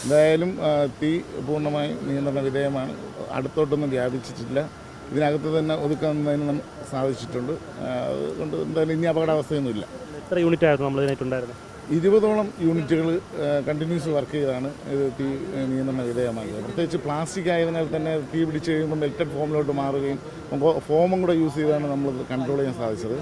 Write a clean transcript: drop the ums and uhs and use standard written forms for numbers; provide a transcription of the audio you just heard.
എന്തായാലും തീ പൂർണ്ണമായി നിയന്ത്രണ വിധേയമാണ്. അടുത്തോട്ടൊന്നും വ്യാപിച്ചിട്ടില്ല. ഇതിനകത്ത് തന്നെ ഒതുക്കുന്നതിന് സാധിച്ചിട്ടുണ്ട്. അതുകൊണ്ട് എന്തായാലും ഇനി അപകടാവസ്ഥയൊന്നുമില്ല. എത്ര യൂണിറ്റ് ആയിരുന്നു നമ്മൾ ഇതിനായിട്ടുണ്ടായിരുന്നത്? 20ഓളം യൂണിറ്റുകൾ കണ്ടിന്യൂസ് വർക്ക് ചെയ്താണ് ഇത് തീ നിയന്ത്രണ വിധേയമാക്കിയത്. പ്രത്യേകിച്ച് പ്ലാസ്റ്റിക് ആയതിനാൽ തന്നെ തീ പിടിച്ച് കഴിയുമ്പോൾ മെൽറ്റഡ് ഫോമിലോട്ട് മാറുകയും ഫോമും കൂടെ യൂസ് ചെയ്താണ് നമ്മൾ കൺട്രോൾ ചെയ്യാൻ സാധിച്ചത്.